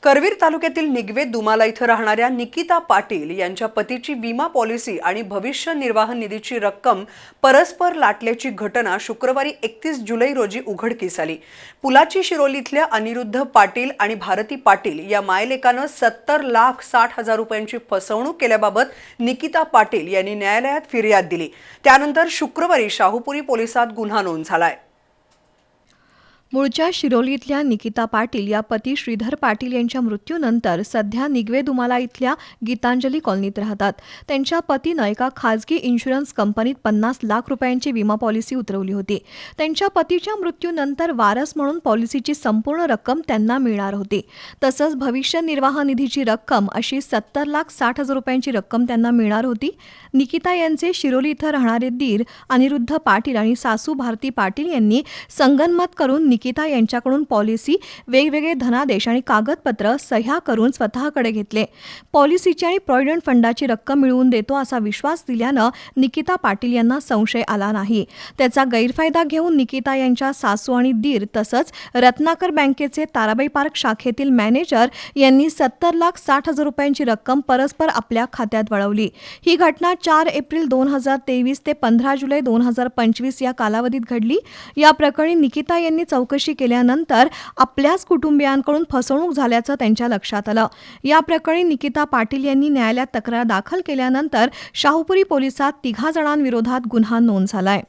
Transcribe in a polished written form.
करवीर तालुक्यातील निगवे दुमाला इथं राहणाऱ्या निकिता पाटील यांच्या पतीची विमा पॉलिसी आणि भविष्य निर्वाह निधीची रक्कम परस्पर लाटल्याची घटना शुक्रवारी 31 जुलै रोजी उघडकीस आली। पुलाची शिरोली इथल्या अनिरुद्ध पाटील आणि भारती पाटील या मायलेकानं 70,60,000 रुपयांची फसवणूक केल्याबाबत निकिता पाटील यांनी न्यायालयात फिर्याद दिली। त्यानंतर शुक्रवारी शाहूपुरी पोलिसात गुन्हा नोंद झालाय। मूळच्या शिरोलीतल्या निकिता पाटील या पती श्रीधर पाटील यांच्या मृत्यूनंतर सध्या निगवे दुमाला इथल्या गीतांजली कॉलनीत राहतात। त्यांच्या पतीनं एका खाजगी इन्शुरन्स कंपनीत 50 लाख रुपयांची विमा पॉलिसी उतरवली होती। त्यांच्या पतीच्या मृत्यूनंतर वारस म्हणून पॉलिसीची संपूर्ण रक्कम त्यांना मिळणार होती। तसंच भविष्य निर्वाह निधीची रक्कम अशी 70,60,000 रुपयांची रक्कम त्यांना मिळणार होती। निकिता यांचे शिरोली इथं राहणारे दीर अनिरुद्ध पाटील आणि सासू भारती पाटील यांनी संगनमत करून निकिता यांच्याकडून पॉलिसी, वेगवेगळे धनादेश आणि कागदपत्र सह्या करून स्वतःकडे घेतले। पॉलिसीची आणि प्रॉव्हिडंट फंडाची रक्कम मिळवून देतो असा विश्वास दिल्यानं निकिता पाटील यांना संशय आला नाही। त्याचा गैरफायदा घेऊन निकिता यांच्या सासू आणि दीर तसंच रत्नाकर बँकेचे ताराबाई पार्क शाखेतील मॅनेजर यांनी 70,60,000 रुपयांची रक्कम परस्पर आपल्या खात्यात वळवली। ही घटना 4 एप्रिल 2023 ते 15 जुलै 2025 या कालावधीत घडली। या प्रकरणी निकिता यांनी चौकशी केल्यानंतर आपल्याच कुटुंबियांकडून फसवणूक झाल्याचं त्यांच्या लक्षात आलं। या प्रकरणी निकिता पाटील यांनी न्यायालयात तक्रार दाखल केल्यानंतर शाहूपुरी पोलिसात 3 जणांविरोधात गुन्हा नोंद झालाय।